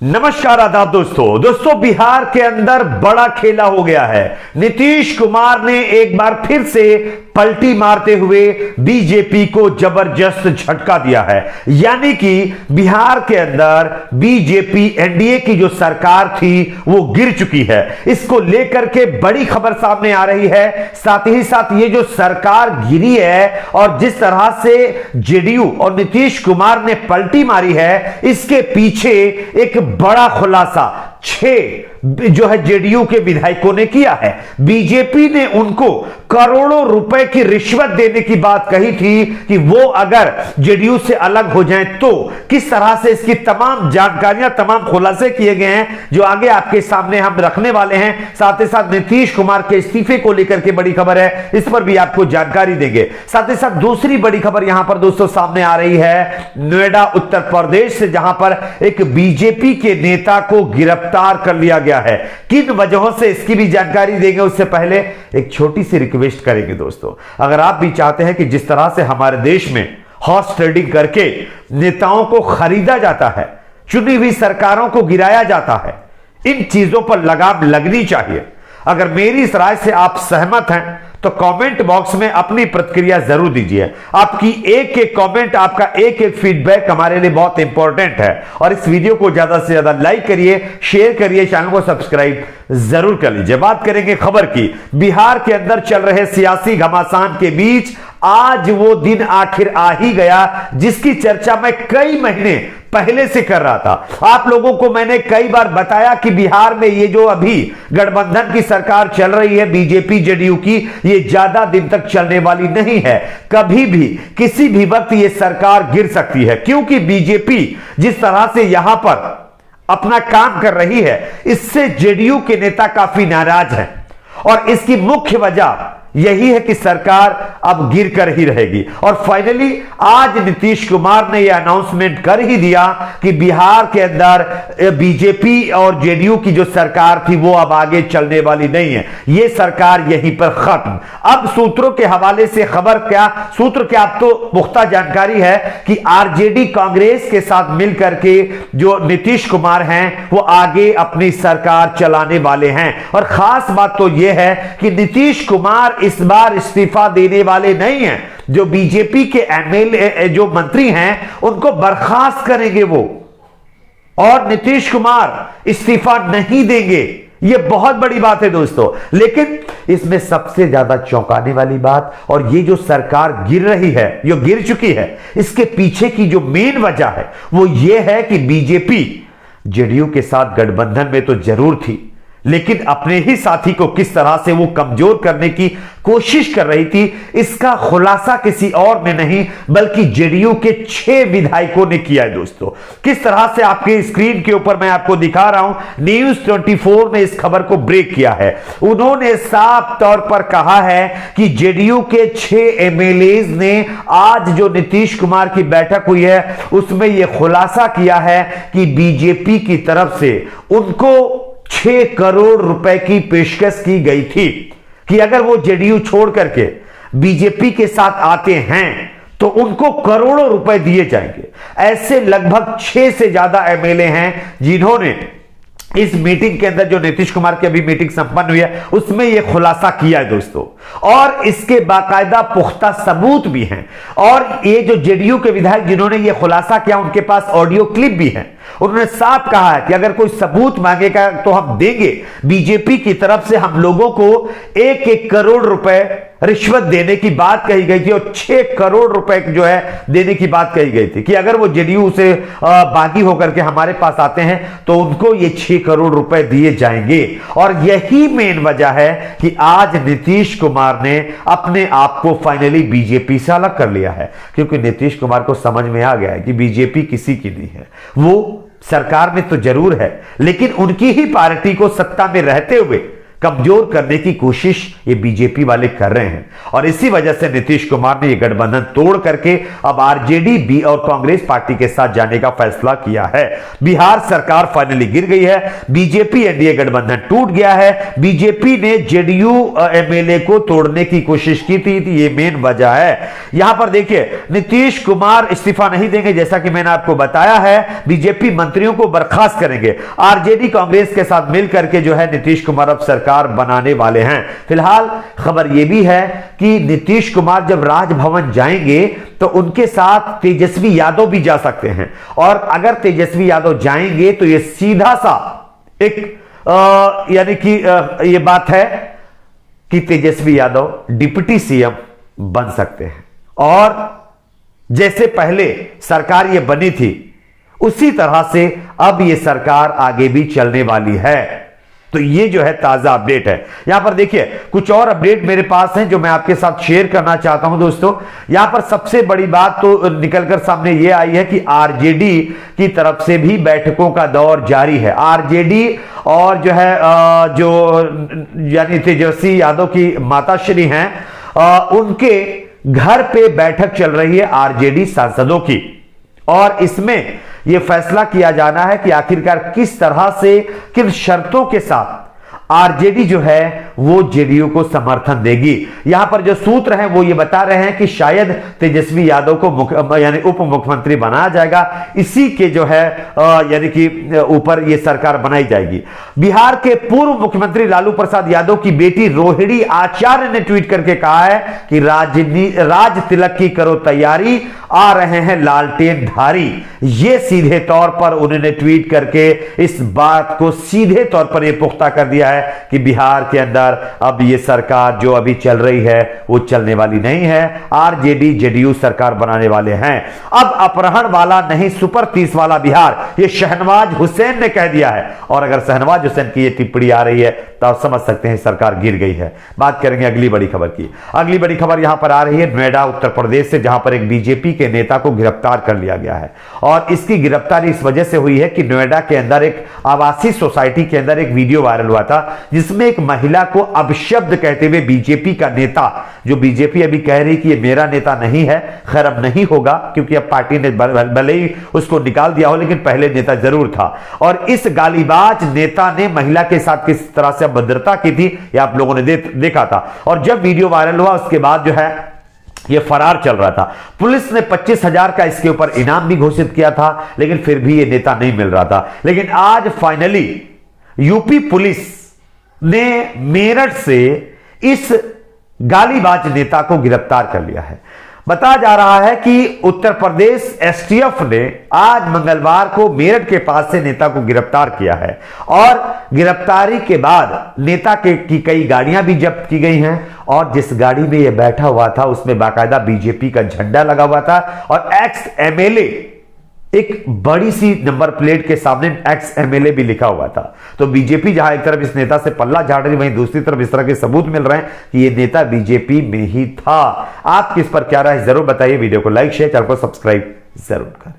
नमस्कार आदाब दोस्तों बिहार के अंदर बड़ा खेला हो गया है। नीतीश कुमार ने एक बार फिर से पलटी मारते हुए बीजेपी को जबरदस्त झटका दिया है। यानी कि बिहार के अंदर बीजेपी एनडीए की जो सरकार थी वो गिर चुकी है। इसको लेकर के बड़ी खबर सामने आ रही है। साथ ही साथ ये जो सरकार गिरी है और जिस तरह से जेडीयू और नीतीश कुमार ने पलटी मारी है, इसके पीछे एक बड़ा खुलासा 6 जो है जेडीयू के विधायकों ने किया है। बीजेपी ने उनको करोड़ों रुपए की रिश्वत देने की बात कही थी कि वो अगर जेडीयू से अलग हो जाएं तो किस तरह से इसकी तमाम जानकारियां, तमाम खुलासे किए गए हैं जो आगे आपके सामने हम रखने वाले हैं। साथ ही साथ नीतीश कुमार के इस्तीफे को लेकर के बड़ी खबर है, इस पर भी आपको जानकारी देंगे। साथ ही साथ दूसरी बड़ी खबर यहां पर दोस्तों सामने आ रही है नोएडा उत्तर प्रदेश से, जहां पर एक बीजेपी के नेता को गिरफ्तार कर लिया गया है। किन वजहों से इसकी भी जानकारी देंगे। उससे पहले एक छोटी सी रिक्वेस्ट करेंगे दोस्तों, अगर आप भी चाहते हैं कि जिस तरह से हमारे देश में हॉर्स ट्रेडिंग करके नेताओं को खरीदा जाता है, चुनी हुई सरकारों को गिराया जाता है, इन चीजों पर लगाम लगनी चाहिए। अगर मेरी इस राय से आप सहमत हैं तो कमेंट बॉक्स में अपनी प्रतिक्रिया जरूर दीजिए। आपकी एक एक कमेंट, आपका एक एक फीडबैक हमारे लिए बहुत इंपॉर्टेंट है। और इस वीडियो को ज्यादा से ज्यादा लाइक करिए, शेयर करिए, चैनल को सब्सक्राइब जरूर कर लीजिए। बात करेंगे खबर की। बिहार के अंदर चल रहे सियासी घमासान के बीच आज वो दिन आखिर आ ही गया जिसकी चर्चा मैं कई महीने पहले से कर रहा था। आप लोगों को मैंने कई बार बताया कि बिहार में ये जो अभी गठबंधन की सरकार चल रही है बीजेपी जेडीयू की, ये ज्यादा दिन तक चलने वाली नहीं है। कभी भी किसी भी वक्त ये सरकार गिर सकती है, क्योंकि बीजेपी जिस तरह से यहां पर अपना काम कर रही है, इससे जेडीयू के नेता काफी नाराज हैं। और इसकी मुख्य वजह यही है कि सरकार अब गिर कर ही रहेगी। और फाइनली आज नीतीश कुमार ने यह अनाउंसमेंट कर ही दिया कि बिहार के अंदर बीजेपी और जेडीयू की जो सरकार थी वो अब आगे चलने वाली नहीं है। ये सरकार यहीं पर खत्म। अब सूत्रों के हवाले से खबर क्या, सूत्र क्या, अब तो पुख्ता जानकारी है कि आरजेडी कांग्रेस के साथ मिलकर के जो नीतीश कुमार हैं वो आगे अपनी सरकार चलाने वाले हैं। और खास बात तो यह है कि नीतीश कुमार इस बार इस्तीफा देने वाले नहीं हैं। जो बीजेपी के एमएलए जो मंत्री हैं उनको बर्खास्त करेंगे वो, और नीतीश कुमार इस्तीफा नहीं देंगे। यह बहुत बड़ी बात है दोस्तों। लेकिन इसमें सबसे ज्यादा चौंकाने वाली बात, और ये जो सरकार गिर रही है, जो गिर चुकी है, इसके पीछे की जो मेन वजह है वो ये है कि बीजेपी जेडीयू के साथ गठबंधन में तो जरूर थी, लेकिन अपने ही साथी को किस तरह से वो कमजोर करने की कोशिश कर रही थी, इसका खुलासा किसी और ने नहीं बल्कि जेडीयू के 6 विधायकों ने किया है दोस्तों। किस तरह से आपके स्क्रीन के ऊपर मैं आपको दिखा रहा हूं, न्यूज 24 ने इस खबर को ब्रेक किया है। उन्होंने साफ तौर पर कहा है कि जेडीयू के 6 एमएलए ने आज जो नीतीश कुमार की बैठक हुई है उसमें यह खुलासा किया है कि बीजेपी की तरफ से उनको 6 करोड़ रुपए की पेशकश की गई थी कि अगर वो जेडीयू छोड़ करके बीजेपी के साथ आते हैं तो उनको करोड़ों रुपए दिए जाएंगे। ऐसे लगभग 6 से ज्यादा एमएलए हैं जिन्होंने इस मीटिंग के अंदर, जो नीतीश कुमार की अभी मीटिंग संपन्न हुई है, उसमें यह खुलासा किया है दोस्तों। और इसके बाकायदा पुख्ता सबूत भी हैं। और ये जो जेडीयू के विधायक जिन्होंने यह खुलासा किया, उनके पास ऑडियो क्लिप भी है। उन्होंने साफ कहा है कि अगर कोई सबूत मांगेगा तो हम देंगे। बीजेपी की तरफ से हम लोगों को 1-1 करोड़ रुपए रिश्वत देने की बात कही गई थी और 6 करोड़ रुपए जो है देने की बात कही गई थी कि अगर वो जेडीयू से बागी होकर के हमारे पास आते हैं तो उनको ये 6 करोड़ रुपए दिए जाएंगे। और यही मेन वजह है कि आज नीतीश कुमार ने अपने आप को फाइनली बीजेपी से अलग कर लिया है, क्योंकि नीतीश कुमार को समझ में आ गया है कि बीजेपी किसी की नहीं है। वो सरकार में तो जरूर है, लेकिन उनकी ही पार्टी को सत्ता में रहते हुए कमजोर करने की कोशिश ये बीजेपी वाले कर रहे हैं और इसी वजह से नीतीश कुमार ने ये गठबंधन तोड़ करके अब आरजेडी बी और कांग्रेस पार्टी के साथ जाने का फैसला किया है। बिहार सरकार फाइनली गिर गई है, बीजेपी एनडीए गठबंधन टूट गया है। बीजेपी ने जेडीयू एमएलए को तोड़ने की कोशिश की थी, ये मेन वजह है। यहां पर देखिए नीतीश कुमार इस्तीफा नहीं देंगे, जैसा कि मैंने आपको बताया है, बीजेपी मंत्रियों को बर्खास्त करेंगे। आरजेडी कांग्रेस के साथ मिलकर के जो है नीतीश कुमार अब सरकार बनाने वाले हैं। फिलहाल खबर यह भी है कि नीतीश कुमार जब राजभवन जाएंगे तो उनके साथ तेजस्वी यादव भी जा सकते हैं और अगर तेजस्वी यादव जाएंगे तो यह सीधा सा एक यानी कि यह बात है कि तेजस्वी यादव डिप्टी सीएम बन सकते हैं और जैसे पहले सरकार यह बनी थी उसी तरह से अब यह सरकार आगे भी चलने वाली है। तो ये जो है ताजा अपडेट है। यहां पर देखिए कुछ और अपडेट मेरे पास हैं जो मैं आपके साथ शेयर करना चाहता हूं दोस्तों। यहां पर सबसे बड़ी बात तो निकलकर सामने ये आई है कि आरजेडी की तरफ से भी बैठकों का दौर जारी है। आरजेडी और जो है जो यानी तेजस्वी यादव की माताश्री हैं उनके घर पे बैठक चल रही है आरजेडी सांसदों की और इसमें यह फैसला किया जाना है कि आखिरकार किस तरह से किन शर्तों के साथ आरजेडी जो है वो जेडीयू को समर्थन देगी। यहां पर जो सूत्र हैं वो ये बता रहे हैं कि शायद तेजस्वी यादव को यानी उप मुख्यमंत्री बनाया जाएगा, इसी के जो है यानी कि ऊपर ये सरकार बनाई जाएगी। बिहार के पूर्व मुख्यमंत्री लालू प्रसाद यादव की बेटी रोहिणी आचार्य ने ट्वीट करके कहा है कि राज तिलक की करो तैयारी, आ रहे हैं लालटेन धारी। ये सीधे तौर पर उन्होंने ट्वीट करके इस बात को सीधे तौर पर यह पुख्ता कर दिया है कि बिहार के अंदर अब ये सरकार जो अभी चल रही है वो चलने वाली नहीं है। आरजेडी जेडीयू सरकार बनाने वाले हैं। अब अपहरण वाला नहीं सुपर 30 वाला बिहार, ये शहनवाज हुसैन ने कह दिया है और अगर शहनवाज हुसैन की ये टिप्पणी आ रही है तो आप समझ सकते हैं सरकार गिर गई है। बात करेंगे अगली बड़ी खबर की। अगली बड़ी खबर यहां पर आ रही है नोएडा उत्तर प्रदेश से, जहां पर एक बीजेपी के नेता को गिरफ्तार कर लिया गया है और इसकी गिरफ्तारी इस वजह से हुई है कि नोएडा के अंदर एक आवासीय सोसाइटी के अंदर एक वीडियो वायरल हुआ था जिसमें एक महिला को अपशब्द कहते हुए बीजेपी का नेता, जो बीजेपी अभी कह रही कि ये मेरा नेता नहीं है, खैर अब नहीं होगा क्योंकि अब पार्टी ने भले ही उसको निकाल दिया हो लेकिन पहले नेता जरूर था। और इस गालीबाज नेता ने महिला के साथ किस तरह से भद्रता की थी ये आप लोगों ने देखा था और जब वीडियो वायरल हुआ उसके बाद जो है ये फरार चल रहा था। पुलिस ने 25,000 का इसके ऊपर इनाम भी घोषित किया था लेकिन फिर भी ये नेता नहीं मिल रहा था। लेकिन आज फाइनली यूपी पुलिस ने मेरठ से इस गालीबाज नेता को गिरफ्तार कर लिया है। बताया जा रहा है कि उत्तर प्रदेश एसटीएफ ने आज मंगलवार को मेरठ के पास से नेता को गिरफ्तार किया है और गिरफ्तारी के बाद नेता की कई गाड़ियां भी जब्त की गई हैं और जिस गाड़ी में यह बैठा हुआ था उसमें बाकायदा बीजेपी का झंडा लगा हुआ था और एक्स एमएलए एक बड़ी सी नंबर प्लेट के सामने एक्स एमएलए भी लिखा हुआ था। तो बीजेपी जहां एक तरफ इस नेता से पल्ला झाड़ रही वहीं दूसरी तरफ इस तरह के सबूत मिल रहे हैं कि यह नेता बीजेपी में ही था। आप किस पर क्या राय जरूर बताइए। वीडियो को लाइक शेयर चैनल को सब्सक्राइब जरूर करें।